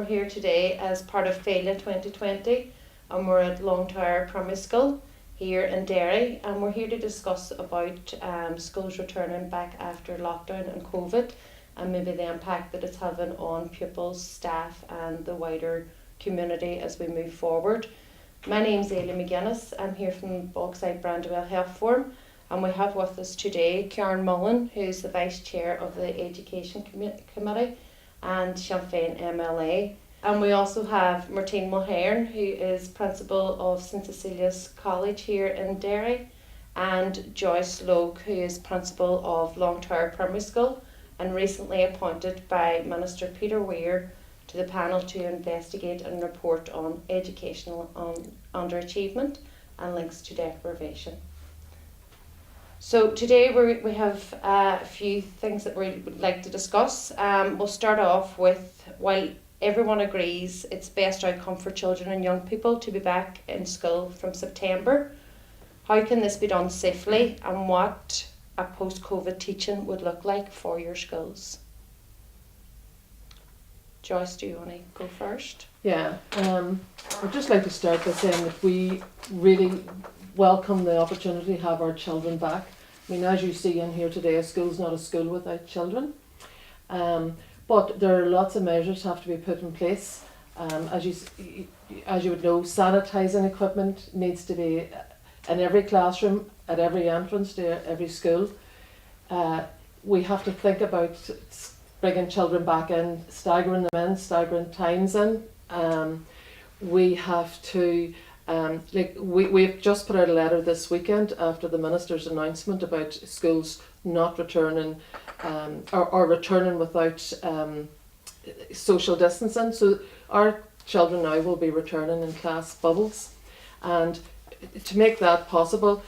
We're here today as part of Féile 2020, and we're at Longtower Primary School here in Derry, and we're here to discuss about schools returning back after lockdown and COVID, and maybe the impact that it's having on pupils, staff and the wider community as we move forward. My name's Aileen McGuinness. I'm here from Bogside Brandywell Health Forum, and we have with us today Karen Mullen, who's the Vice Chair of the Education Committee, and Sinn Féin MLA. And we also have Martine Mulhern, who is Principal of St Cecilia's College here in Derry, and Joyce Logue, who is Principal of Longtower Primary School, and recently appointed by Minister Peter Weir to the panel to investigate and report on educational underachievement and links to deprivation. So today we have a few things that we would like to discuss. We'll start off with, while everyone agrees it's best outcome for children and young people to be back in school from September, how can this be done safely, and what a post-COVID teaching would look like for your schools? Joyce, do you want to go first? Yeah, I'd just like to start by saying that we really welcome the opportunity to have our children back. I mean, as you see in here today, a school's not a school without children. But there are lots of measures have to be put in place. As you would know, sanitising equipment needs to be in every classroom, at every entrance to every school. We have to think about bringing children back in, staggering them in, staggering times in. We have to, we've just put out a letter this weekend after the Minister's announcement about schools not returning or returning without social distancing. So our children now will be returning in class bubbles, and to make that possible,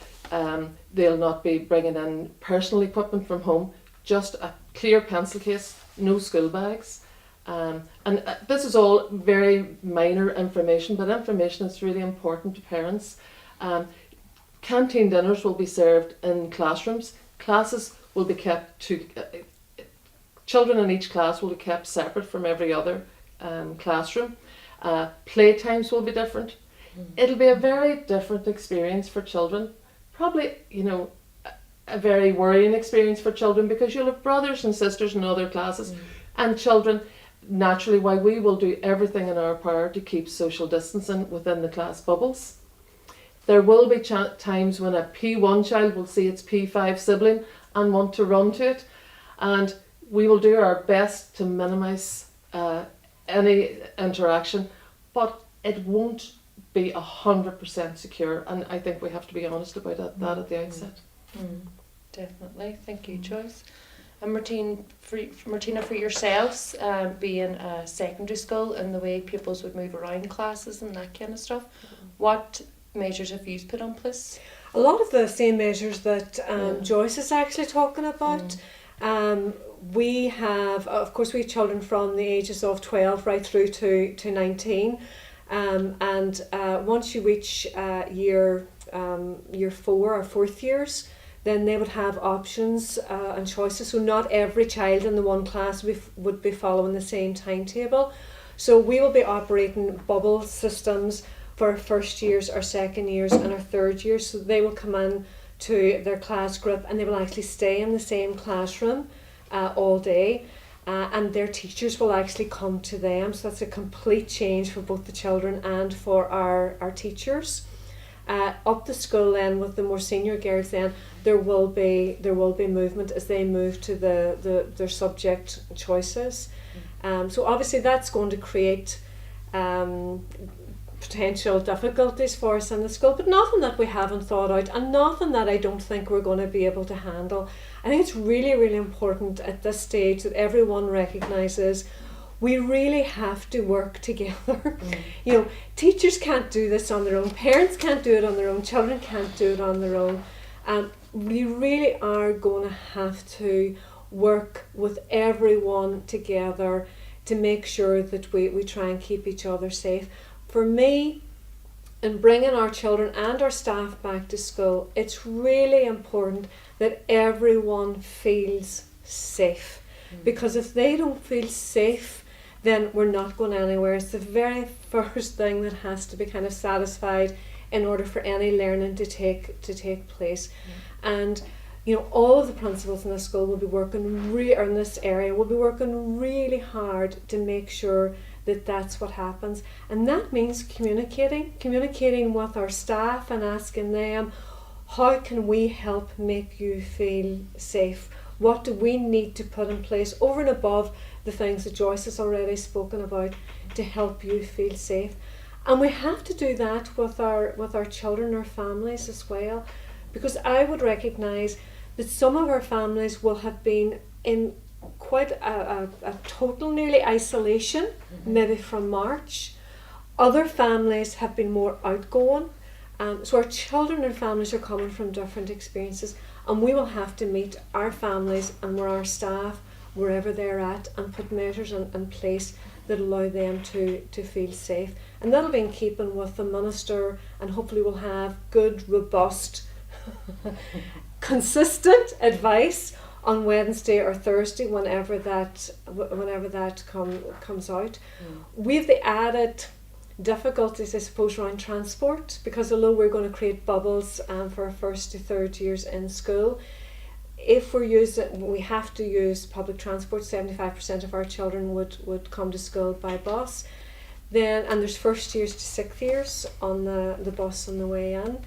they'll not be bringing in personal equipment from home, just a clear pencil case, no school bags. And this is all very minor information, but information that's really important to parents. Canteen dinners will be served in classrooms. Classes will be kept to children in each class will be kept separate from every other classroom. Playtimes will be different. It'll be a very different experience for children. Probably, a very worrying experience for children, because you'll have brothers and sisters in other classes, and children, naturally, while we will do everything in our power to keep social distancing within the class bubbles, there will be times when a P1 child will see its P5 sibling and want to run to it, and we will do our best to minimise any interaction, but it won't be 100% secure, and I think we have to be honest about that at the outset. Definitely. Thank you, Joyce. And Martina, for yourselves, being a secondary school and the way pupils would move around classes and that kind of stuff, what measures have you put in place? A lot of the same measures that Joyce is actually talking about. We have, of course, we have children from the ages of 12 right through to 19. And once you reach year 4 or fourth years, then they would have options and choices. So not every child in the one class would be following the same timetable. So we will be operating bubble systems for our first years, our second years and our third years. So they will come in to their class group and they will actually stay in the same classroom all day. And their teachers will actually come to them. So that's a complete change for both the children and for our teachers. Up the school then, with the more senior girls, then there will be movement as they move to their subject choices. So obviously that's going to create potential difficulties for us in the school, but nothing that we haven't thought out, and nothing that I don't think we're going to be able to handle. I think it's really, really important at this stage that everyone recognises we really have to work together. Teachers can't do this on their own, parents can't do it on their own, children can't do it on their own. We really are going to have to work with everyone together to make sure that we try and keep each other safe. For me, in bringing our children and our staff back to school, it's really important that everyone feels safe. Because if they don't feel safe, then we're not going anywhere. It's the very first thing that has to be kind of satisfied in order for any learning to take place. And all of the principals in the school will be working or in this area will be working really hard to make sure that that's what happens. And that means communicating with our staff and asking them, how can we help make you feel safe? What do we need to put in place over and above the things that Joyce has already spoken about to help you feel safe? And we have to do that with our children, our families as well, because I would recognise that some of our families will have been in quite a total nearly isolation, maybe from March. Other families have been more outgoing. So our children and families are coming from different experiences, and we will have to meet our families and our staff wherever they're at and put measures in place that allow them to feel safe. And that'll be in keeping with the minister, and hopefully we'll have good, robust, consistent advice on Wednesday or Thursday whenever that comes out. We have the added difficulties, I suppose, around transport, because although we're going to create bubbles for our first to third years in school, if we have to use public transport. 75% of our children would come to school by bus. And there's first years to sixth years on the bus on the way in,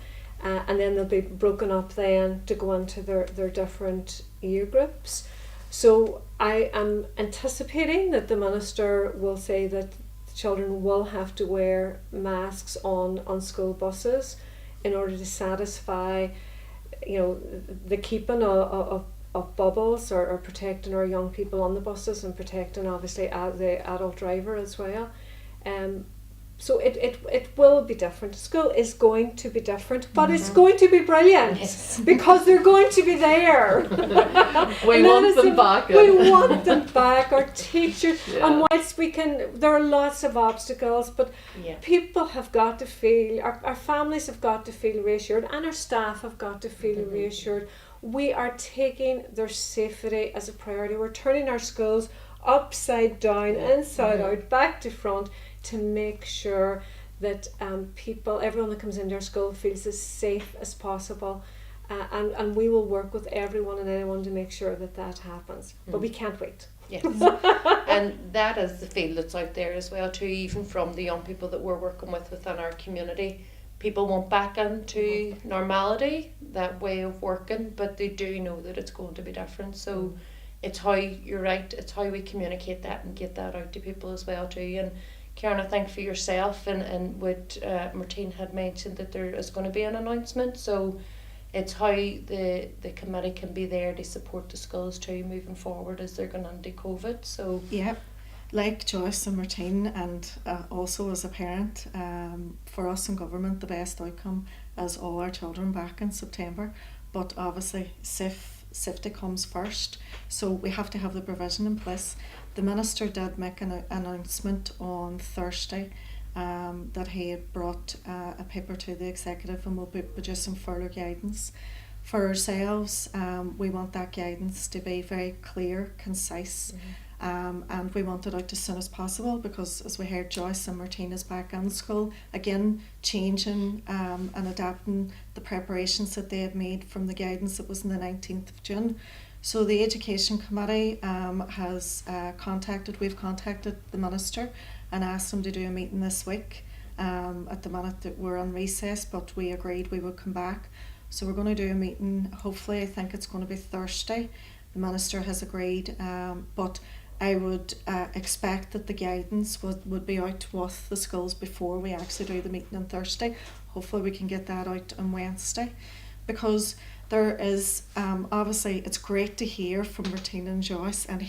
and then they'll be broken up then to go into their different year groups. So I am anticipating that the minister will say that children will have to wear masks on school buses in order to satisfy the keeping of bubbles or protecting our young people on the buses and protecting obviously the adult driver as well. So it will be different. School is going to be different, but it's going to be brilliant because they're going to be there. We want them back. We want them back. Our teachers, and whilst there are lots of obstacles, but people have got to feel, our families have got to feel reassured, and our staff have got to feel reassured. We are taking their safety as a priority. We're turning our schools upside down, inside out, back to front, to make sure that everyone that comes into our school feels as safe as possible, and we will work with everyone and anyone to make sure that happens. But we can't wait. Yes, and that is the feel that's out there as well too, even from the young people that we're working with within our community. People want back into normality, that way of working, but they do know that it's going to be different. So it's how, you're right, it's how we communicate that and get that out to people as well too. And Karen, I think for yourself and what Martine had mentioned, that there is going to be an announcement, so it's how the committee can be there to support the schools too moving forward as they're going into COVID. So like Joyce and Martine, and also as a parent, for us in government the best outcome is all our children back in September, but obviously safety comes first, so we have to have the provision in place. The minister did make an announcement on Thursday that he had brought a paper to the executive and will be producing further guidance. For ourselves, we want that guidance to be very clear, concise, and we want it out as soon as possible, because as we heard, Joyce and Martine is back in school again, changing and adapting the preparations that they had made from the guidance that was on the 19th of June. So the Education Committee we've contacted the Minister and asked him to do a meeting this week. At the minute that we're on recess, but we agreed we would come back. So we're going to do a meeting, hopefully I think it's going to be Thursday. The Minister has agreed, but I would expect that the guidance would be out with the schools before we actually do the meeting on Thursday. Hopefully we can get that out on Wednesday, because there is obviously it's great to hear from Martine and Joyce and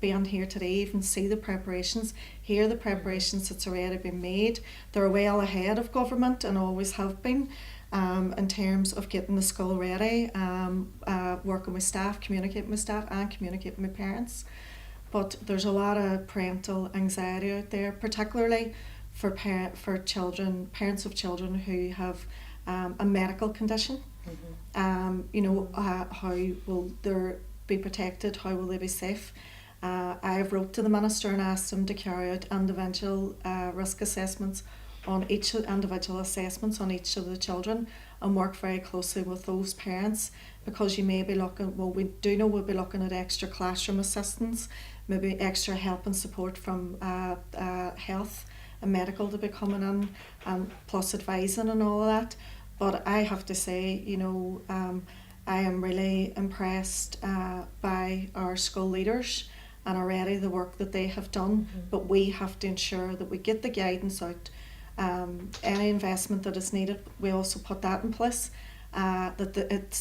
being here today, even see the preparations, hear the preparations that's already been made. They're well ahead of government and always have been, in terms of getting the school ready, working with staff, communicating with staff and communicating with parents. But there's a lot of parental anxiety out there, particularly for parents of children who have a medical condition. How will they be protected? How will they be safe? I've wrote to the minister and asked him to carry out individual risk assessments on each individual assessments on each of the children, and work very closely with those parents, because you may be looking, well, we do know we'll be looking at extra classroom assistance, maybe extra help and support from health and medical to be coming in, and plus advising and all of that. But I have to say, I am really impressed by our school leaders and already the work that they have done. But we have to ensure that we get the guidance out. Any investment that is needed, we also put that in place. That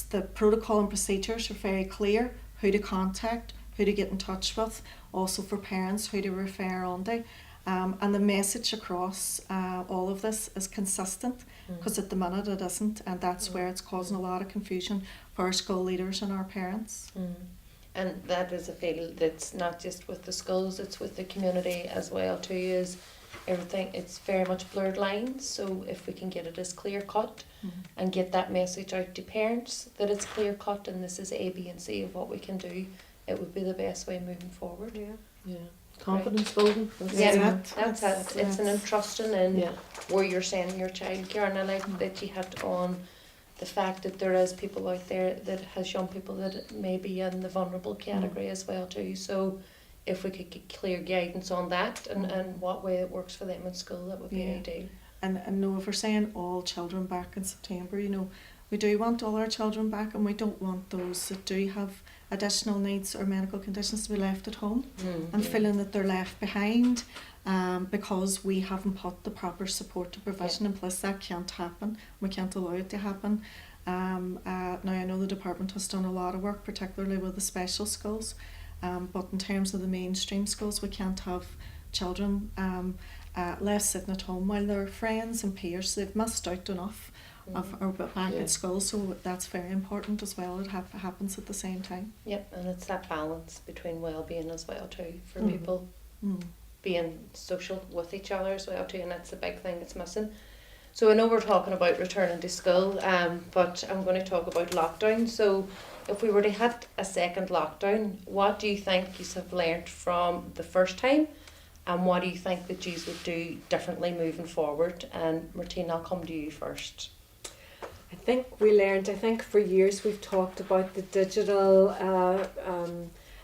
the protocol and procedures are very clear, who to contact, who to get in touch with, also for parents who to refer on to. And the message across all of this is consistent, because at the minute it isn't, and that's where it's causing a lot of confusion for our school leaders and our parents. And that is a field that's not just with the schools, it's with the community as well too, is everything, it's very much blurred lines. So if we can get it as clear cut and get that message out to parents that it's clear cut and this is A, B and C of what we can do, it would be the best way moving forward. Yeah. Confidence building. That's it. It's an entrusting in Yeah. where you're sending your child, Karen. I like that you had on the fact that there is people out there that has young people that may be in the vulnerable category as well too. So if we could get clear guidance on that and what way it works for them in school, that would be ideal. And no, if we're saying all children back in September, we do want all our children back, and we don't want those that do have additional needs or medical conditions to be left at home and feeling that they're left behind because we haven't put the proper support and provision in place. That can't happen. We can't allow it to happen. Now I know the department has done a lot of work, particularly with the special schools, but in terms of the mainstream schools, we can't have children left sitting at home while their friends and peers, they've missed out enough are back at school, so that's very important as well. It happens at the same time. Yep, and it's that balance between well-being as well too, for people being social with each other as well too, and that's the big thing that's missing. So I know we're talking about returning to school, but I'm going to talk about lockdown. So if we were to hit a second lockdown, what do you think you have learnt from the first time, and what do you think that you would do differently moving forward? And Martine, I'll come to you first. I think for years we've talked about the digital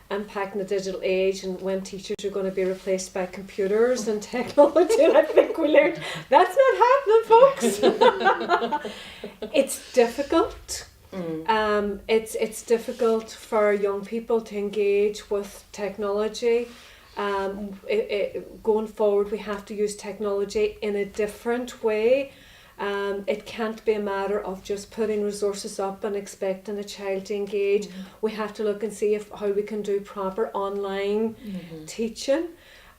impact in the digital age, and when teachers are going to be replaced by computers and technology, and I think we learned that's not happening, folks. It's difficult. It's difficult for young people to engage with technology. Going forward, we have to use technology in a different way. It can't be a matter of just putting resources up and expecting a child to engage. We have to look and see how we can do proper online teaching.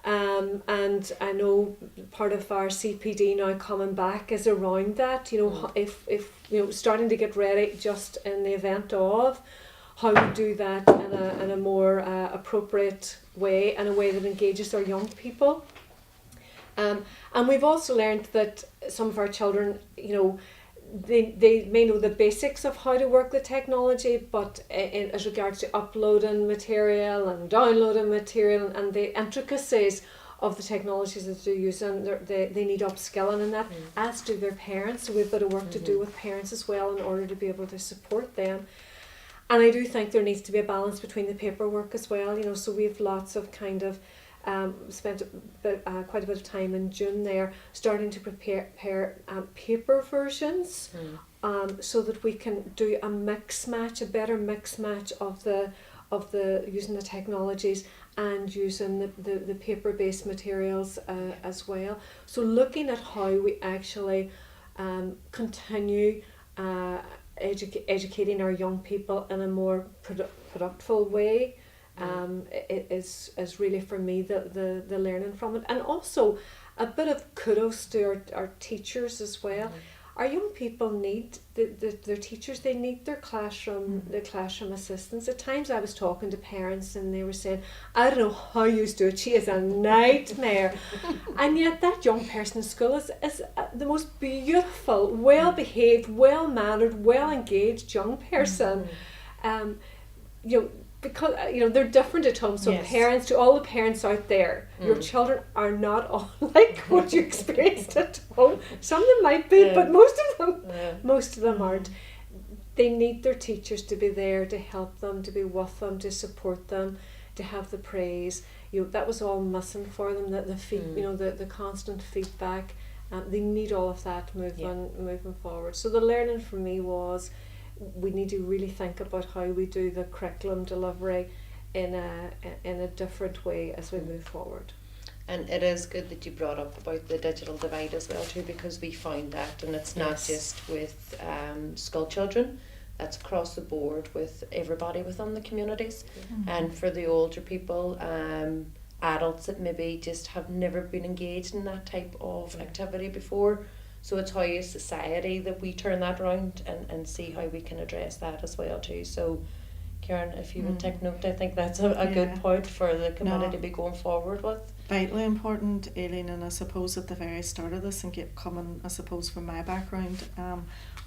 And I know part of our CPD now coming back is around that. If starting to get ready just in the event of how we do that in a more appropriate way, and a way that engages our young people. And we've also learned that some of our children, they may know the basics of how to work with technology, but as regards to uploading material and downloading material and the intricacies of the technologies that they're using, they need upskilling in that, as do their parents. So we have a bit of work to do with parents as well in order to be able to support them. And I do think there needs to be a balance between the paperwork as well, so we have lots of kind of spent quite a bit of time in June there starting to prepare paper versions so that we can do a better mix match of the using the technologies and using the paper-based materials as well. So looking at how we actually continue educating our young people in a more productive way. It is really for me the learning from it, and also a bit of kudos to our teachers as well. Our young people need their teachers. They need their classroom assistants. At times I was talking to parents and they were saying, I don't know how you do it, she is a nightmare. And yet that young person in school is the most beautiful, well behaved, well mannered, well engaged young person. because they're different at home. So Yes. parents, to all the parents out there, your children are not all like what you experienced at home. Some of them might be, but most of them aren't. They need their teachers to be there to help them, to be with them, to support them, to have the praise. That was all missing for them. The constant feedback. They need all of that moving forward. So the learning for me was, we need to really think about how we do the curriculum delivery in a different way as we move forward. And it is good that you brought up about the digital divide as well too, because we find that, and it's not just with school children, that's across the board with everybody within the communities. And for the older people, adults that maybe just have never been engaged in that type of activity before. So it's how as society that we turn that around and see how we can address that as well too. So Karen, if you would take note, I think that's a good point for the community to be going forward with. Vitally important, Aileen, and I suppose at the very start of this, and coming, I suppose, from my background,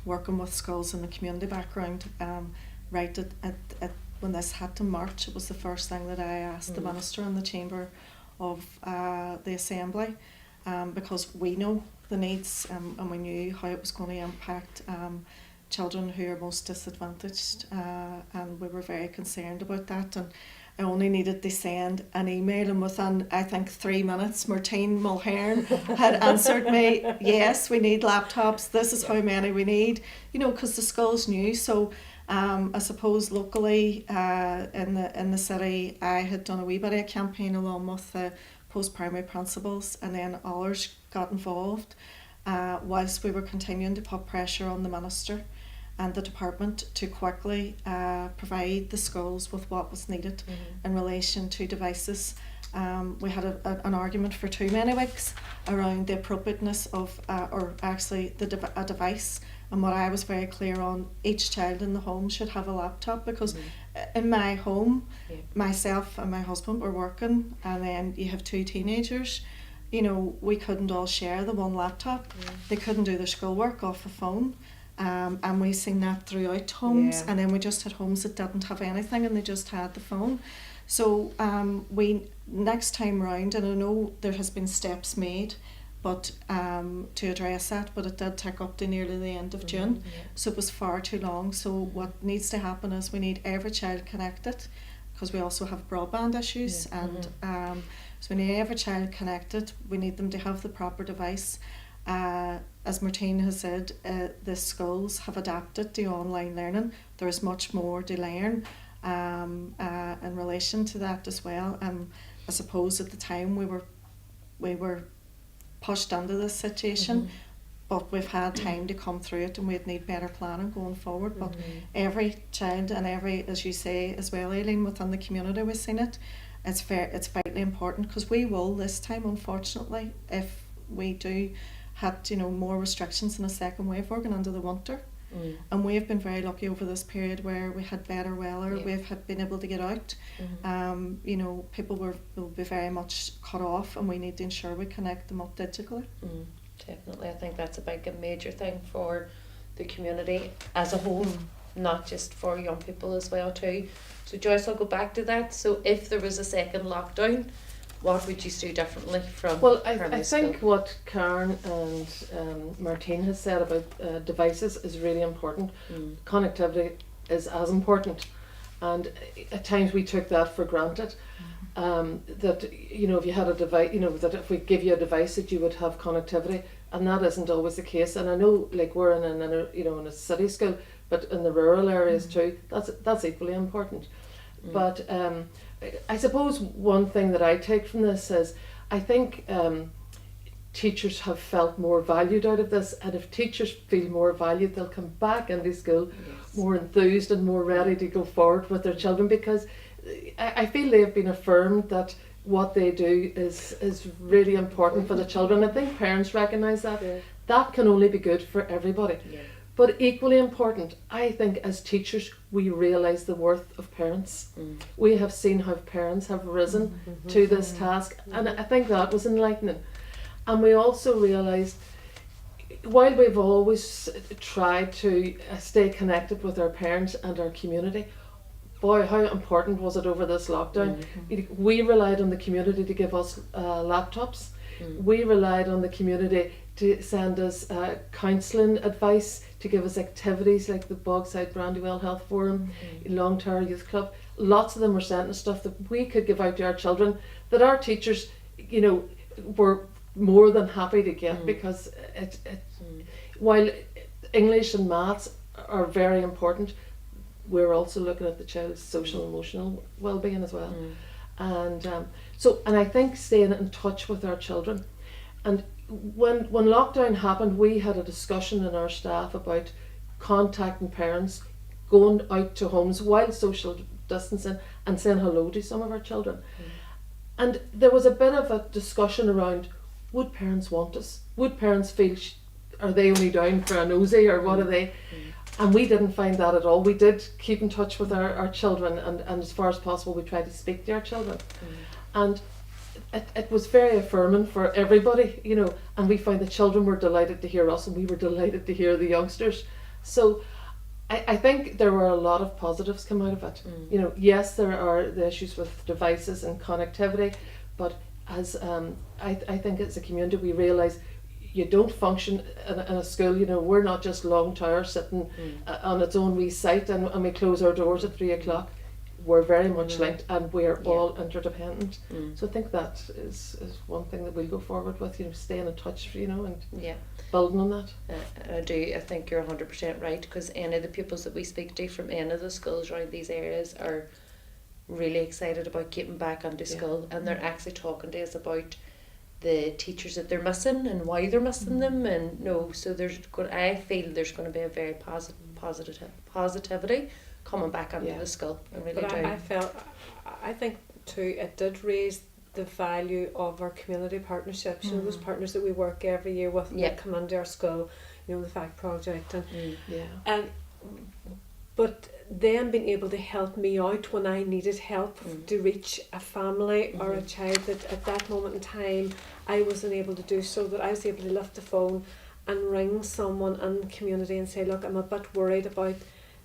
working with schools in the community background, right at when this had to march, it was the first thing that I asked the minister in the chamber of the assembly, because we know the needs, and we knew how it was going to impact children who are most disadvantaged, and we were very concerned about that. And I only needed to send an email, and within, I think, 3 minutes, Martine Mulhern had answered me, yes, we need laptops, this is how many we need, because the schools knew. So I suppose locally in the city, I had done a wee bit of a campaign along with the post-primary principals, and then others got involved whilst we were continuing to put pressure on the minister and the department to quickly provide the schools with what was needed in relation to devices. We had an argument for too many weeks around the appropriateness of, or actually a device, and what I was very clear on, each child in the home should have a laptop, because in my home, myself and my husband were working, and then you have 2 teenagers, we couldn't all share the one laptop. They couldn't do their schoolwork off the phone. And we've seen that throughout homes, and then we just had homes that didn't have anything and they just had the phone. So we next time round, and I know there has been steps made, but to address that, but it did take up to nearly the end of June, so it was far too long. So what needs to happen is we need every child connected, because we also have broadband issues, and so we need every child connected. We need them to have the proper device. As Martine has said, the schools have adapted to online learning. There is much more to learn in relation to that as well. And I suppose at the time we were pushed into this situation, but we've had time to come through it, and we'd need better planning going forward. But every child and every, as you say as well, Aileen, within the community we've seen it. It's vitally important, because we will this time, unfortunately, if we do had more restrictions in a second wave, we're going into the winter, and we've been very lucky over this period where we had better weather. We've been able to get out. People will be very much cut off, and we need to ensure we connect them up digitally. Definitely, I think that's a major thing for the community as a whole, not just for young people as well too. So Joyce, I'll go back to that. So if there was a second lockdown, what would you do differently from I think what Karen and Martine has said about devices is really important. Connectivity is as important, and at times we took that for granted. That if you had a device, that if we give you a device that you would have connectivity, and that isn't always the case. And I know, like, we're in a city school, but in the rural areas too, that's equally important. But I suppose one thing that I take from this is, I think teachers have felt more valued out of this, and if teachers feel more valued, they'll come back into school more enthused and more ready to go forward with their children, because I feel they've been affirmed that what they do is really important for the children. I think parents recognise that. That can only be good for everybody. But equally important, I think, as teachers, we realise the worth of parents. We have seen how parents have risen to this task, and I think that was enlightening. And we also realised, while we've always tried to stay connected with our parents and our community, boy, how important was it over this lockdown? We relied on the community to give us laptops. We relied on the community to send us counselling advice, to give us activities like the Bogside Brandywell Health Forum, Long Tower Youth Club. Lots of them were sending us stuff that we could give out to our children, that our teachers, you know, were more than happy to get, because while English and maths are very important, we're also looking at the child's social and emotional well-being as well. And I think staying in touch with our children. And when lockdown happened, we had a discussion in our staff about contacting parents, going out to homes while social distancing and saying hello to some of our children. And there was a bit of a discussion around, would parents want us? Would parents feel, are they only down for a nosy, or what are they? And we didn't find that at all. We did keep in touch with our children, and as far as possible we tried to speak to our children. And it was very affirming for everybody, you know, and we found the children were delighted to hear us, and we were delighted to hear the youngsters. So I think there were a lot of positives come out of it. You know, yes, there are the issues with devices and connectivity, but as I think as a community we realise you don't function in a school. You know, we're not just Long Tower sitting on its own wee site and we close our doors at 3 o'clock. We're very much linked, and we're all interdependent. So I think that is one thing that we'll go forward with, you know, staying in touch, you know, and building on that. I think you're 100% right, because any of the pupils that we speak to from any of the schools around these areas are really excited about getting back onto school, and they're actually talking to us about the teachers that they're missing and why they're missing them, and so I feel there's going to be a very positivity coming back onto the school. I really do. I think too, it did raise the value of our community partnerships. You know, those partners that we work every year with, that come into our school, you know, the FACT project, and but them being able to help me out when I needed help to reach a family or a child that at that moment in time I wasn't able to do, so that I was able to lift the phone and ring someone in the community and say, look, I'm a bit worried about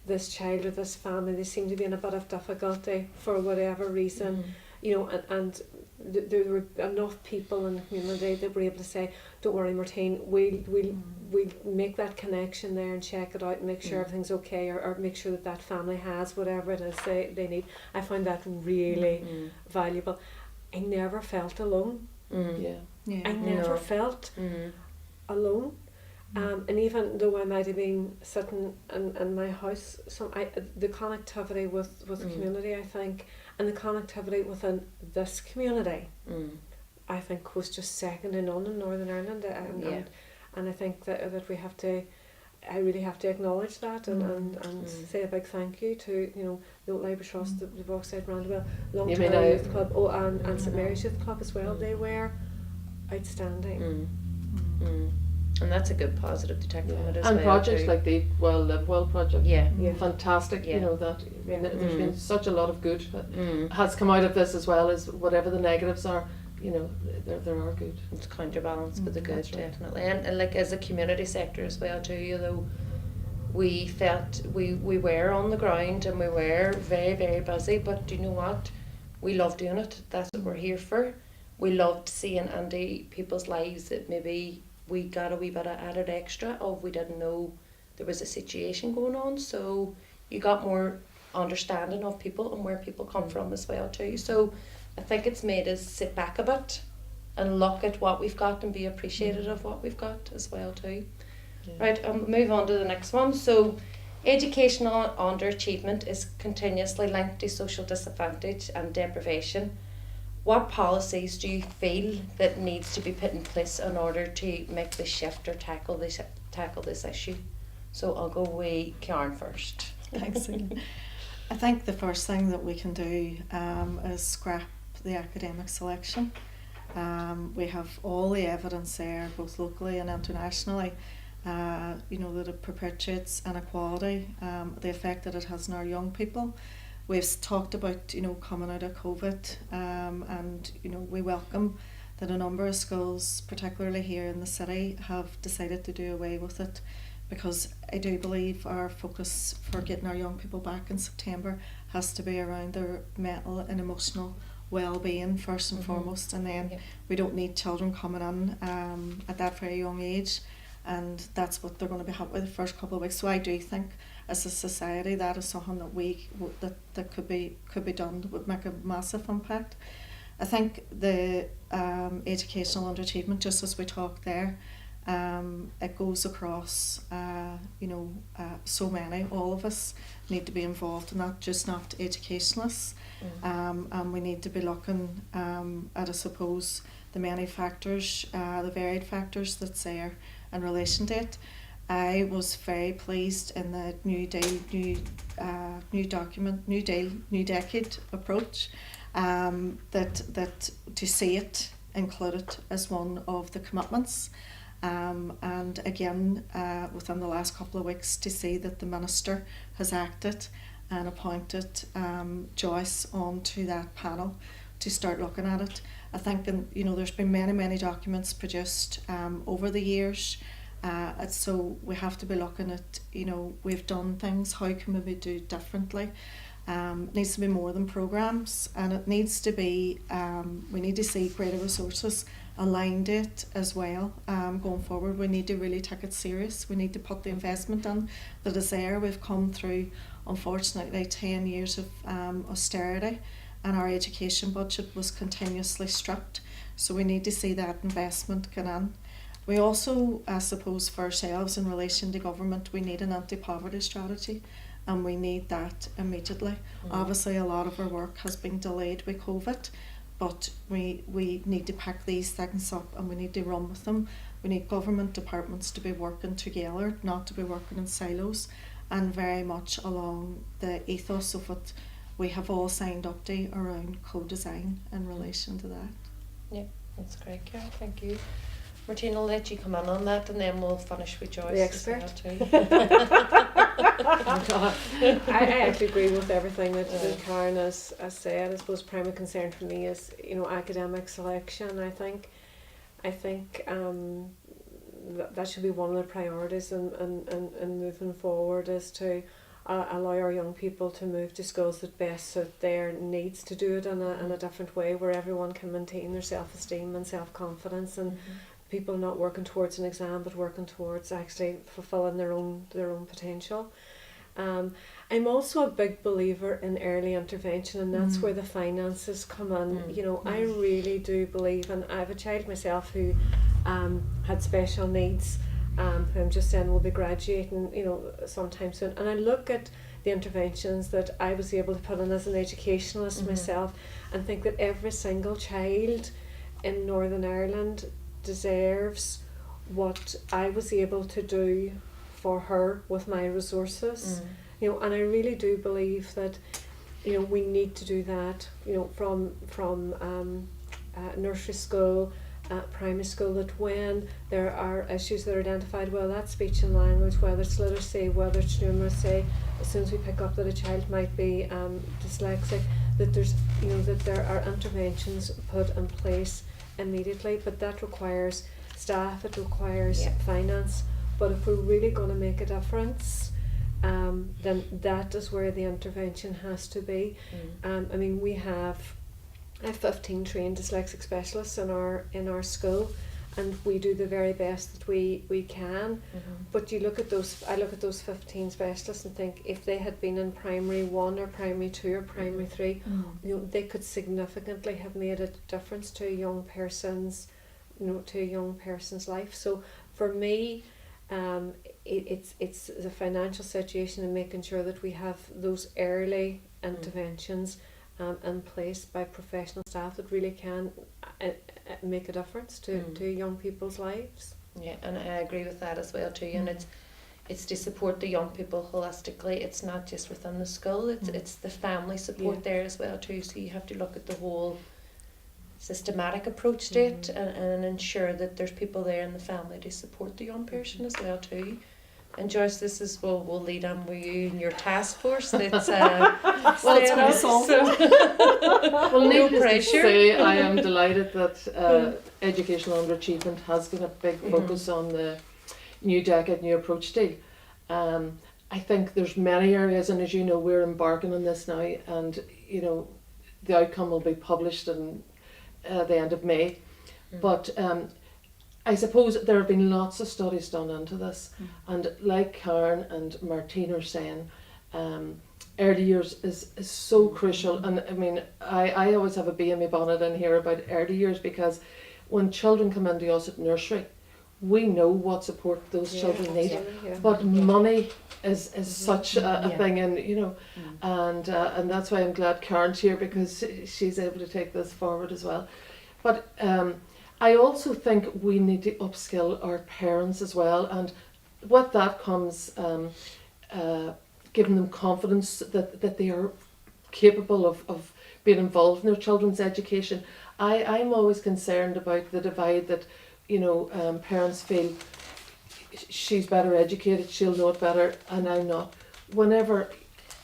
this child or this family. They seem to be in a bit of difficulty for whatever reason, you know, and there were enough people in the community that were able to say, don't worry, Martine, we'll make that connection there and check it out and make sure everything's okay, or make sure that family has whatever it is they need. I found that really valuable. I never felt alone. I never felt alone. And even though I might have been sitting in my house, the connectivity with the community, I think, and the connectivity within this community, I think was just second to none in Northern Ireland. And I think that we have to, I really have to acknowledge that and say a big thank you to, you know, the Old Library Trust, the Bogside Brandywell, Long Tower Youth Club, and St Mary's Youth Club as well. They were outstanding. And that's a good positive to take from it as and well. Projects too. like the Well Live Well project, fantastic. Yeah. You know that there's been such a lot of good that has come out of this, as well as whatever the negatives are. You know, there are good. It's counterbalanced with the good, That's right. definitely. And like as a community sector as well too, you know, we felt we were on the ground and we were very, very busy, but do you know what? We love doing it. That's what we're here for. We loved seeing Andy people's lives that maybe we got a wee bit of added extra of, we didn't know there was a situation going on, so you got more understanding of people and where people come from as well too. So I think it's made us sit back a bit and look at what we've got and be appreciative of what we've got as well too. Right, move on to the next one. So educational underachievement is continuously linked to social disadvantage and deprivation. What policies do you feel that needs to be put in place in order to make this shift or tackle this issue? So I'll go with Karen first. Thanks, Aileen. I think the first thing that we can do is scrap the academic selection. We have all the evidence there, both locally and internationally, you know, that it perpetuates inequality, the effect that it has on our young people. We've talked about, you know, coming out of COVID, and, you know, we welcome that a number of schools, particularly here in the city, have decided to do away with it, because I do believe our focus for getting our young people back in September has to be around their mental and emotional well-being first and foremost, and then we don't need children coming in at that very young age, and that's what they're going to be hit with the first couple of weeks. So I do think as a society that is something that that could be done, that would make a massive impact. I think the educational underachievement, just as we talked there, it goes across so many. All of us need to be involved in that, just not educationalists. And we need to be looking at, I suppose, the many factors, the varied factors that's there in relation to it. I was very pleased in the New Decade approach, that to see it included as one of the commitments. And again, within the last couple of weeks, to see that the Minister has acted and appointed Joyce onto that panel to start looking at it. I think, there's been many documents produced over the years, so we have to be looking at, we've done things, how can we do differently? It needs to be more than programmes, and it needs to be, we need to see greater resources aligned it as well. Going forward, we need to really take it serious. We need to put the investment in that is there. We've come through, unfortunately, 10 years of austerity, and our education budget was continuously stripped. So we need to see that investment come in. We also, I suppose, for ourselves in relation to government, we need an anti-poverty strategy, and we need that immediately. Obviously, a lot of our work has been delayed with COVID, but we need to pick these things up and we need to run with them. We need government departments to be working together, not to be working in silos, and very much along the ethos of what we have all signed up to around co-design in relation to that. Yeah, that's great, Carol. Thank you. Martina, I'll let you come in on that, and then we'll finish with Joyce. The expert. As well, too. I actually agree with everything that Karen has said. I suppose primary concern for me is academic selection. I think that should be one of the priorities in moving forward, is to allow our young people to move to schools that best suit their needs, to do it in a different way, where everyone can maintain their self-esteem and self-confidence, and people not working towards an exam but working towards actually fulfilling their own potential. I'm also a big believer in early intervention, and that's where the finances come in. I really do believe, and I have a child myself who had special needs, who I'm just saying will be graduating sometime soon, and I look at the interventions that I was able to put in as an educationalist myself, and think that every single child in Northern Ireland deserves what I was able to do for her with my resources. And I really do believe that we need to do that from nursery school, primary school, that when there are issues that are identified, whether that's speech and language, whether it's literacy, whether it's numeracy, as soon as we pick up that a child might be dyslexic, that there's that there are interventions put in place immediately. But that requires staff, it requires finance. But if we're really going to make a difference, then that is where the intervention has to be. I mean, I have 15 trained dyslexic specialists in our school, and we do the very best that we can. But I look at those 15 specialists and think, if they had been in primary 1 or primary 2 or primary 3, they could significantly have made a difference to a young person's life. So for me, it's the financial situation and making sure that we have those early interventions in place by professional staff that really can make a difference to young people's lives. Yeah, and I agree with that as well too. And it's to support the young people holistically. It's not just within the school. It's the family support there as well too. So you have to look at the whole systematic approach to it, and ensure that there's people there in the family to support the young person as well too. And Joyce, this is we'll lead on with you and your task force. That's well, it's going to solve. Well, no pressure. Say, I am delighted that educational underachievement has been a big focus on the New Decade, New Approach deal. I think there's many areas, and as you know, we're embarking on this now, and the outcome will be published in the end of May. But I suppose there have been lots of studies done into this, and like Karen and Martine are saying, early years is so crucial. And I mean, I always have a bee in my bonnet in here about early years, because when children come into us at nursery, we know what support those children need. Yeah. But money is such a Yeah. thing, and and that's why I'm glad Karen's here, because she's able to take this forward as well. But I also think we need to upskill our parents as well, and with that comes giving them confidence that they are capable of being involved in their children's education. I'm always concerned about the divide that parents feel she's better educated, she'll know it better, and I'm not. Whenever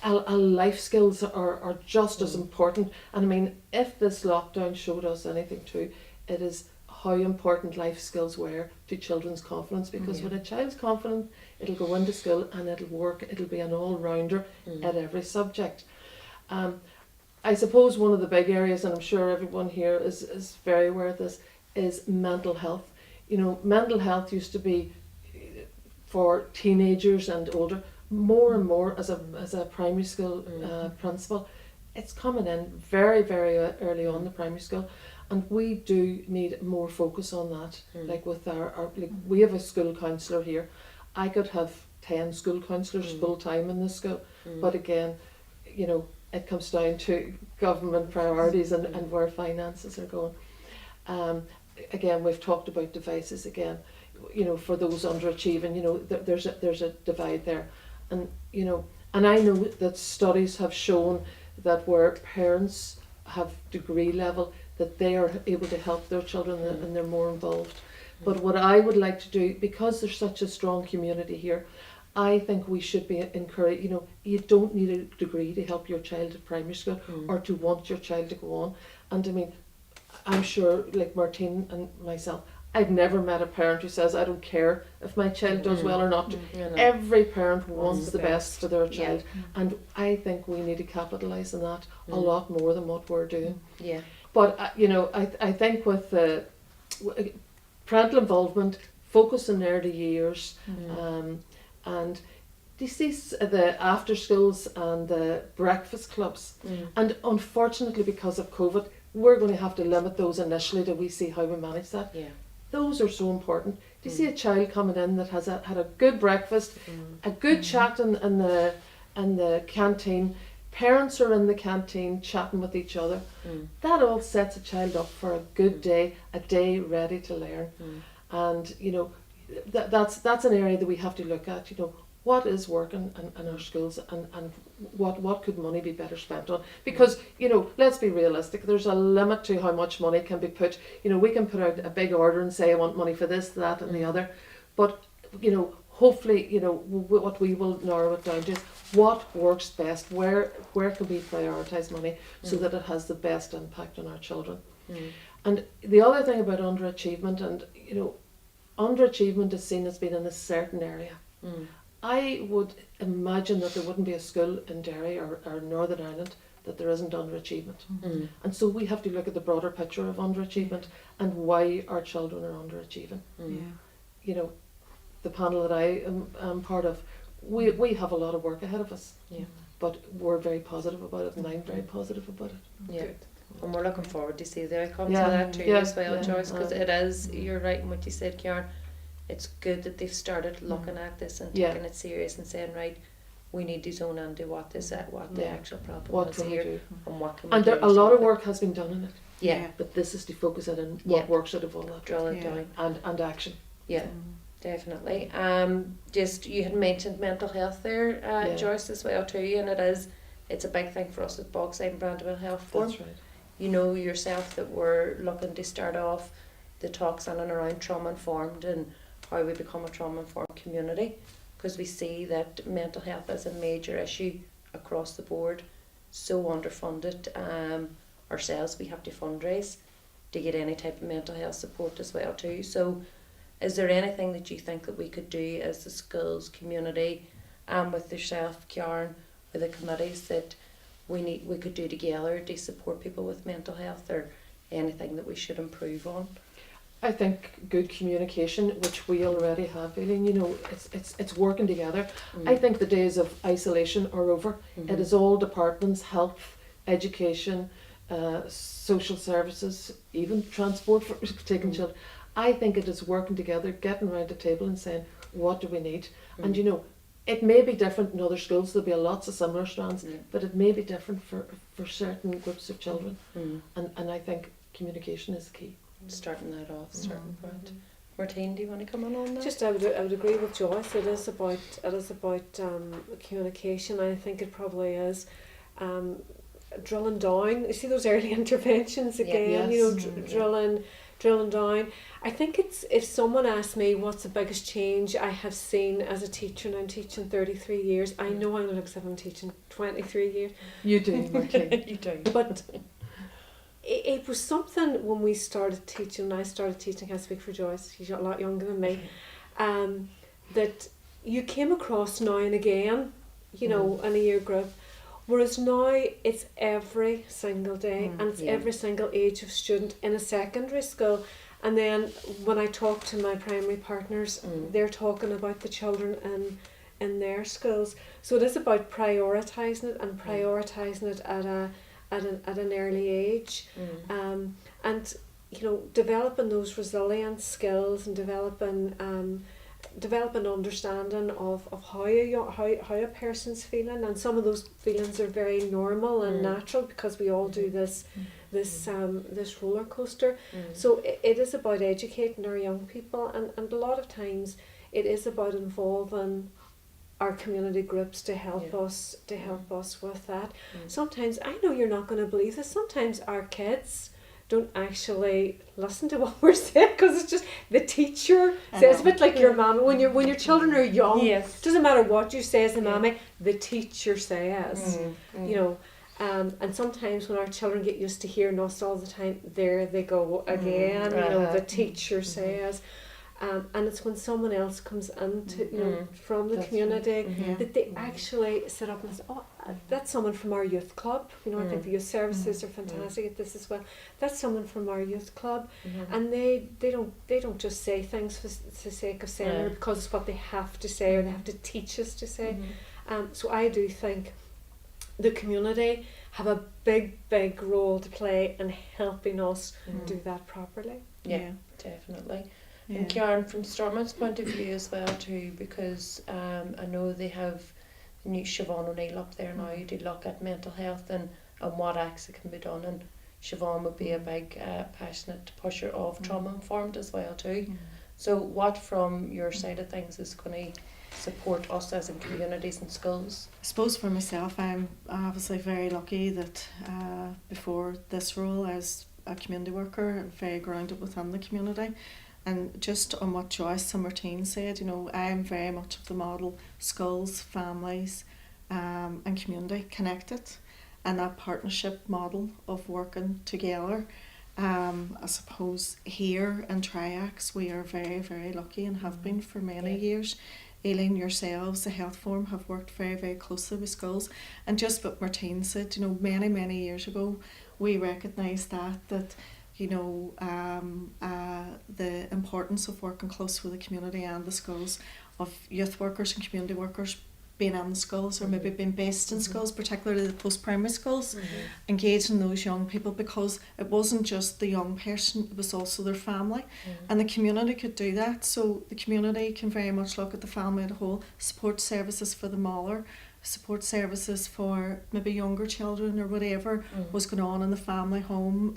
life skills are just as important, and I mean, if this lockdown showed us anything too, it is how important life skills were to children's confidence, because when a child's confident, it'll go into school and it'll work, it'll be an all-rounder at every subject. I suppose one of the big areas, and I'm sure everyone here is very aware of this, is mental health. Mental health used to be for teenagers and older. More and more, as a primary school principal, it's coming in very, very early on in the primary school, and we do need more focus on that. Like with our we have a school counsellor here. I could have 10 school counsellors full time in this school, but again, it comes down to government priorities and where finances are going. Again, we've talked about devices again. For those underachieving, there's a divide there, and and I know that studies have shown that where parents have degree level, that they are able to help their children and they're more involved. But what I would like to do, because there's such a strong community here, I think we should be encouraged. You don't need a degree to help your child at primary school or to want your child to go on. And I mean, I'm sure, like Martine and myself, I've never met a parent who says, I don't care if my child does well or not. Every parent wants the best for their child. And I think we need to capitalise on that a lot more than what we're doing. Yeah. But, I think with parental involvement, focus in early years, and this is the after schools and the breakfast clubs. And unfortunately, because of COVID, we're going to have to limit those initially till we see how we manage that. Yeah. Those are so important. Do you see a child coming in that has had a good breakfast, a good chat in the canteen, parents are in the canteen chatting with each other, that all sets a child up for a good day, a day ready to learn. And that's an area that we have to look at. What is working in our schools, and what could money be better spent on? Because let's be realistic, there's a limit to how much money can be put. We can put out a big order and say I want money for this, that and the other, but hopefully what we will narrow it down to is what works best, where can we prioritise money so that it has the best impact on our children. And the other thing about underachievement, and underachievement is seen as being in a certain area. I would imagine that there wouldn't be a school in Derry or Northern Ireland that there isn't underachievement. And so we have to look at the broader picture of underachievement and why our children are underachieving. The panel that I am part of, we have a lot of work ahead of us. But we're very positive about it, and I'm very positive about it. Yeah. And we're looking forward to see the outcomes Yeah. of that too as well, Joyce, because Yeah. it is, you're right in what you said, Karen. It's good that they've started looking at this and taking it serious and saying, right, we need to zone into what the actual problem is here, do? and what can we And do. there, a lot of work has been done in it. Yeah. But this is to focus it on what works out of all that. Drill it down. And action. Yeah. Definitely. Just you had mentioned mental health there, Joyce, as well too, and it's a big thing for us at Bogside and Brandywell Health Forum. That's right. You know yourself that we're looking to start off the talks in and around trauma informed and how we become a trauma informed community, because we see that mental health is a major issue across the board, so underfunded. Ourselves, we have to fundraise to get any type of mental health support as well too. So Is there anything that you think that we could do as the schools community, and with yourself, Karen, with the committees that we could do together to support people with mental health, or anything that we should improve on? I think good communication, which we already have, Aileen, you know, it's working together. I think the days of isolation are over. It is all departments, health, education, social services, even transport for taking children. I think it is working together, getting around the table and saying, what do we need? And you know, it may be different in other schools, there'll be lots of similar strands, but it may be different for certain groups of children. And I think communication is key. Starting that off, starting point. Martine, do you want to come on that? Just I would agree with Joyce. It is about communication. I think it probably is drilling down. You see those early interventions again. Yes. You know, drilling down. I think it's, if someone asked me what's the biggest change I have seen as a teacher, and I'm teaching 33 years. I know I look as if I'm teaching 23 years. You do, Martine. You do. But it was something when we started teaching, and I started teaching, I can't speak for Joyce, she's a lot younger than me, that you came across now and again, you know, in a year group, whereas now it's every single day, and it's every single age of student in a secondary school. And then when I talk to my primary partners, they're talking about the children in their schools. So it is about prioritising it, and prioritising it at an early age, and you know, developing those resilience skills, and developing understanding of how a person's feeling. And some of those feelings are very normal and natural, because we all do this roller coaster. So it is about educating our young people, and a lot of times it is about involving our community groups to help us with that. Sometimes, I know you're not going to believe this, sometimes our kids don't actually listen to what we're saying, because it's just the teacher says, a bit like your mama, when your children are young, it doesn't matter what you say as a mammy, the teacher says, you know. And sometimes when our children get used to hearing us all the time, there they go again, you know, the teacher says. And it's when someone else comes into, you know, from the community, that they actually sit up and say, oh, that's someone from our youth club. You know, I think the youth services are fantastic at this as well. That's someone from our youth club. And they don't just say things for the sake of saying it, or because it's what they have to say, or they have to teach us to say. So I do think the community have a big role to play in helping us do that properly. Yeah, definitely. And Karen, from Stormont's point of view as well too, because I know they have the new Siobhan O'Neill up there now to look at mental health and what acts can be done, and Siobhan would be a big passionate pusher of trauma informed as well too. So what from your side of things is going to support us as in communities and schools? I suppose for myself, I'm obviously very lucky that before this role as a community worker, very grounded within the community. And just on what Joyce and Martine said, you know, I am very much of the model schools, families, and community connected, and that partnership model of working together. I suppose here in Triax we are very lucky, and have been for many years. Aileen, yourselves, the health forum, have worked very closely with schools. And just what Martine said, you know, many years ago we recognised that you know, the importance of working close with the community and the schools, of youth workers and community workers being in the schools, or maybe being based in schools, particularly the post-primary schools, engaging those young people, because it wasn't just the young person, it was also their family, and the community could do that. So the community can very much look at the family as a whole, support services for the mother, support services for maybe younger children or whatever was going on in the family home,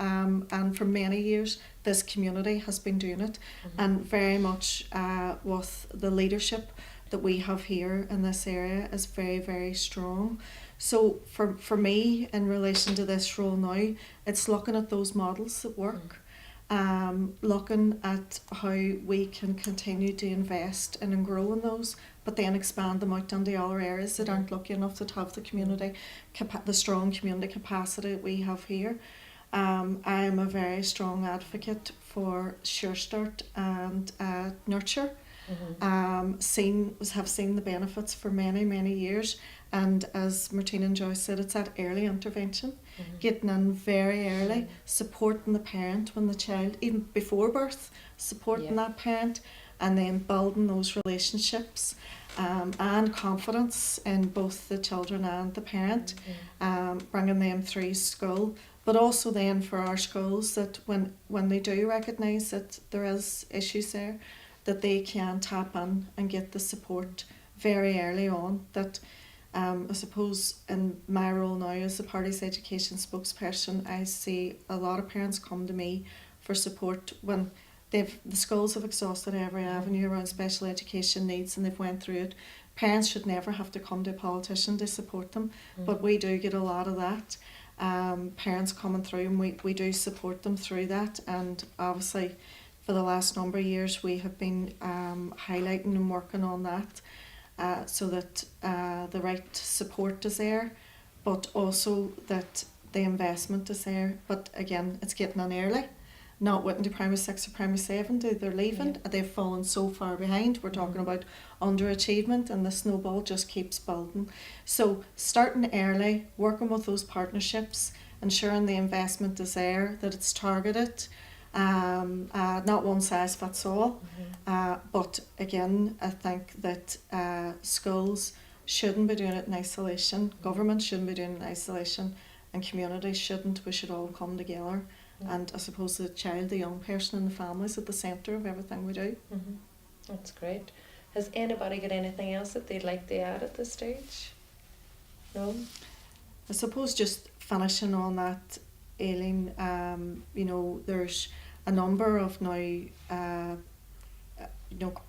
and for many years this community has been doing it, and very much with the leadership that we have here in this area is very strong. So for me, in relation to this role now, it's looking at those models that work, looking at how we can continue to invest and grow in those, but then expand them out into other areas that aren't lucky enough to have the community, the strong community capacity that we have here. I am a very strong advocate for Sure Start and Nurture. Have seen the benefits for many years, and as Martina and Joyce said, it's that early intervention, getting in very early, supporting the parent when the child, even before birth, supporting that parent, and then building those relationships and confidence in both the children and the parent, bringing them through school. But also then for our schools, that when they do recognise that there is issues there, that they can tap in and get the support very early on. That I suppose in my role now as the party's education spokesperson, I see a lot of parents come to me for support when the schools have exhausted every avenue around special education needs and they've went through it. Parents should never have to come to a politician to support them, but we do get a lot of that. Parents coming through, and we do support them through that. And obviously for the last number of years we have been highlighting and working on that, so that the right support is there, but also that the investment is there. But again, it's getting on early, not waiting to primary 6 or primary 7 they're leaving. They've fallen so far behind. We're talking about underachievement, and the snowball just keeps building. So starting early, working with those partnerships, ensuring the investment is there, that it's targeted, not one size fits all. But again, I think that schools shouldn't be doing it in isolation, government shouldn't be doing it in isolation, and communities shouldn't. We should all come together. And I suppose the child, the young person and the family is at the centre of everything we do. That's great. Has anybody got anything else that they'd like to add at this stage? No? I suppose just finishing on that, Aileen, there's a number of now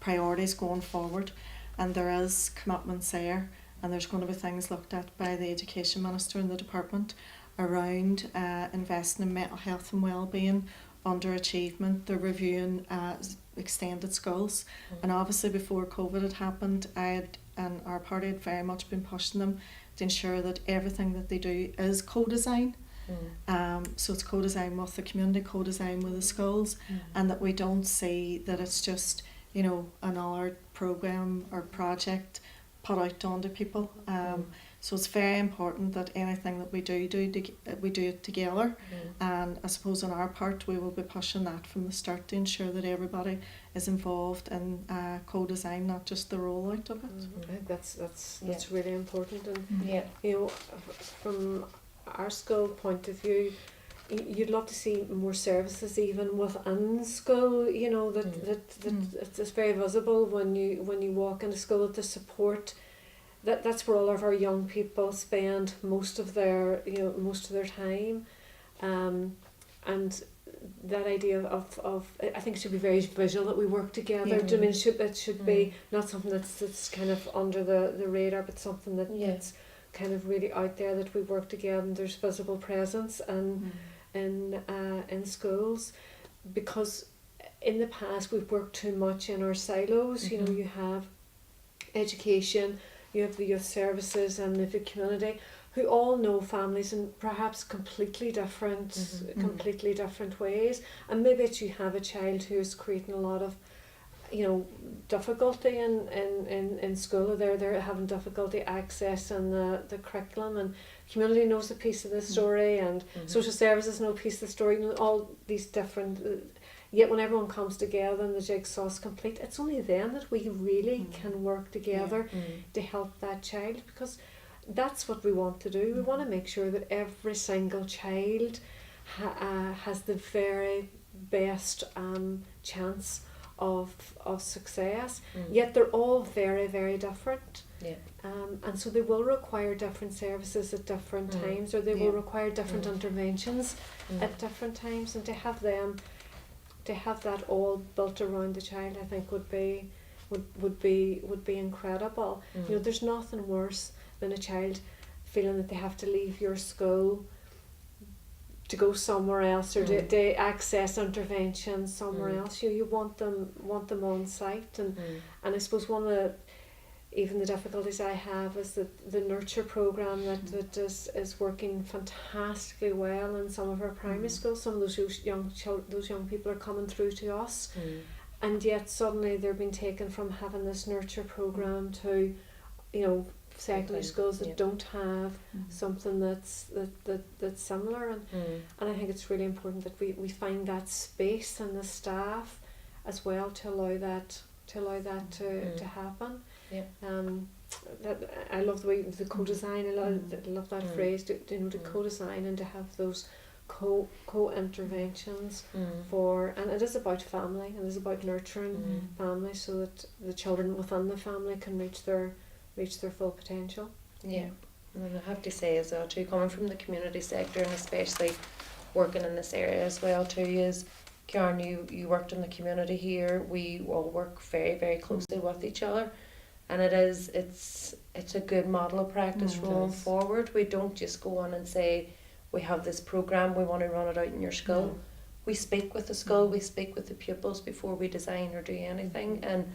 priorities going forward, and there is commitments there, and there's going to be things looked at by the Education Minister and the Department around investing in mental health and wellbeing, underachievement. They're reviewing extended schools, and obviously before COVID had happened, and our party had very much been pushing them to ensure that everything that they do is co-design. So it's co-design with the community, co-design with the schools, and that we don't see that it's just another programme or project put out onto people. So it's very important that anything that we do we do it together. And I suppose on our part we will be pushing that from the start to ensure that everybody is involved in co-design, not just the rollout of it. I think that's really important. And from our school point of view, you'd love to see more services even within school. That it's very visible when you walk into school, the support. That's where all of our young people spend most of their time, and that idea of I think it should be very visual, that we work together. I mean, it should be not something that's kind of under the radar, but something that's kind of really out there, that we work together and there's visible presence in schools, because in the past we've worked too much in our silos. You have education, you have the youth services, and the community, who all know families in perhaps completely different ways. And maybe it's you have a child who is creating a lot of difficulty in school, or they're having difficulty accessing the curriculum, and community knows a piece of the story, and social services know a piece of the story, all these different. Yet when everyone comes together and the jigsaw's complete, it's only then that we really can work together to help that child, because that's what we want to do. We want to make sure that every single child has the very best chance of success. Yet they're all very, very different. And so they will require different services at different times, or they will require different interventions at different times, and to have that all built around the child, I think would be incredible. There's nothing worse than a child feeling that they have to leave your school to go somewhere else, or to access intervention somewhere else. You want them on site, and I suppose one of even the difficulties I have is that the nurture program that is working fantastically well in some of our primary schools. Some of those young people are coming through to us, and yet suddenly they're being taken from having this nurture program to, secondary schools that don't have something that's similar, and I think it's really important that we find that space and the staff as well to allow that to happen. Yeah. That I love the way the co-design. I love that phrase. To co-design and to have those co-interventions for, and it is about family, and it is about nurturing family so that the children within the family can reach their full potential. Yeah, and I have to say as well too, coming from the community sector and especially working in this area as well too, is Karen, you worked in the community here. We all work very, very closely with each other, and it's a good model of practice rolling forward. We don't just go on and say we have this program, we want to run it out in your school. We speak with the school, we speak with the pupils before we design or do anything, and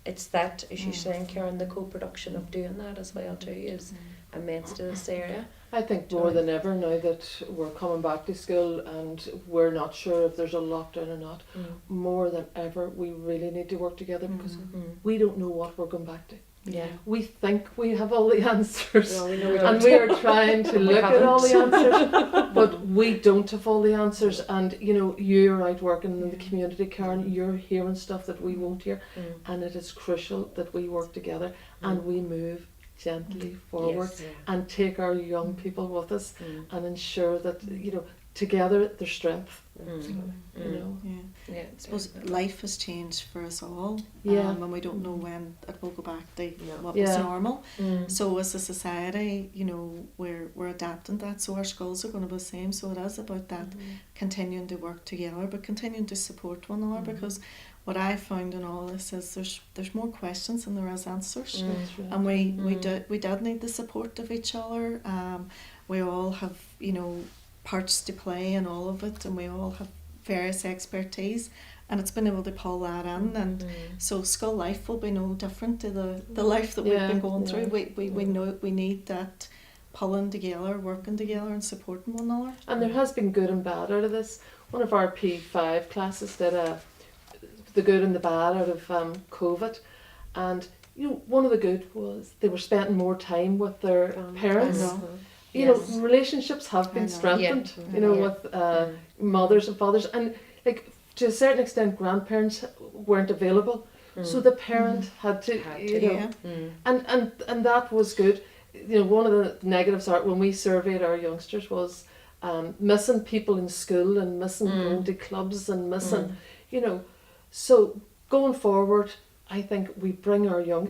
it's that, as you saying, Karen, the co-production of doing that as well too is immense to this area. I think more than ever now that we're coming back to school and we're not sure if there's a lockdown or not, more than ever we really need to work together because we don't know what we're going back to. Yeah. We think we have all the answers, Well, we know we and don't. we are trying to look at all the haven't. answers, but we don't have all the answers. And you're out working in the community, Karen, you're hearing stuff that we won't hear, and it is crucial that we work together and we move gently forward and take our young people with us and ensure that together there's strength. I suppose life has changed for us all, and we don't know when it will go back to what was normal. So as a society, we're adapting that. So our schools are going to be the same. So it is about that continuing to work together, but continuing to support one another. Because what I found in all this is there's more questions than there is answers, and we did need the support of each other. We all have parts to play in all of it, and we all have various expertise, and it's been able to pull that in, and so school life will be no different to the life that we've been going through. We know we need that pulling together, working together and supporting one another. And there has been good and bad out of this. One of our P5 classes did the good and the bad out of COVID, and one of the good was they were spending more time with their parents. Relationships have been strengthened, with mothers and fathers, and to a certain extent grandparents weren't available, so the parent had to, and that was good. One of the negatives are when we surveyed our youngsters was missing people in school and missing going to clubs and missing, so going forward, I think we bring our young,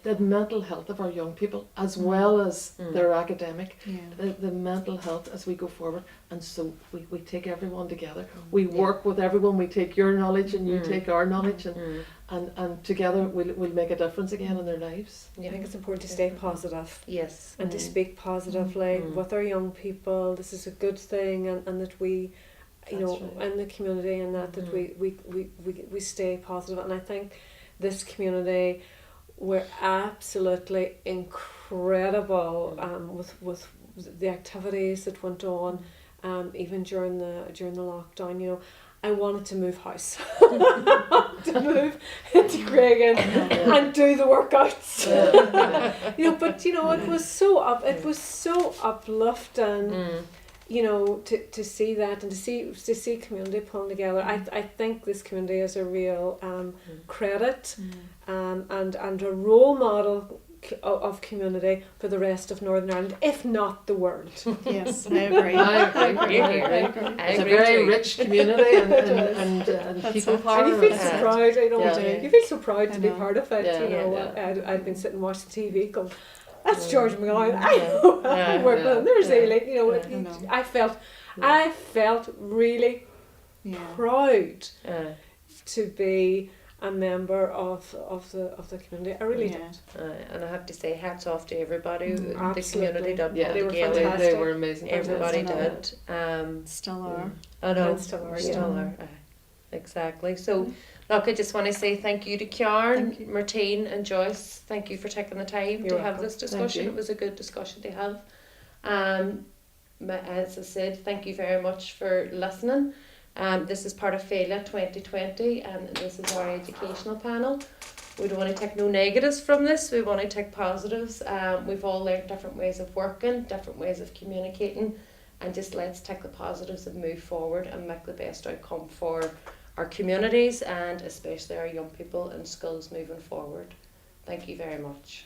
the mental health of our young people as well as their academic, the mental health as we go forward. And so we take everyone together. We work with everyone. We take your knowledge and you take our knowledge, and together we'll make a difference again in their lives. I think it's important to stay positive. Yes. And to speak positively with our young people. This is a good thing, and that we, in the community, and that we stay positive. And I think this community were absolutely incredible with the activities that went on, even during the lockdown. I wanted to move house, to move into Craigin and do the workouts. But it was so uplifting. To see that and to see community pulling together. I think this community is a real credit and a role model of community for the rest of Northern Ireland, if not the world. Yes, I agree. It's a very rich community and people power. And you feel so proud. You feel so proud to be part of it. I'd been sitting watching TV going, that's George McGowan. I work with him. There's Aileen. I felt really proud to be a member of the community. I really did. And I have to say, hats off to everybody. The Absolutely. community did They were together. fantastic. They were amazing. Everybody Fantastic. did. Still are. I know. And still are, Still are. Exactly. So, look, I just want to say thank you to Kjarn, Thank you. Martine, and Joyce. Thank you for taking the time You're to have welcome. this discussion. you. It was a good discussion to have. As I said, thank you very much for listening. This is part of Féile 2020, and this is our educational panel. We don't want to take no negatives from this. We want to take positives. We've all learned different ways of working, different ways of communicating, and just let's take the positives and move forward and make the best outcome for our communities and especially our young people in schools moving forward. Thank you very much.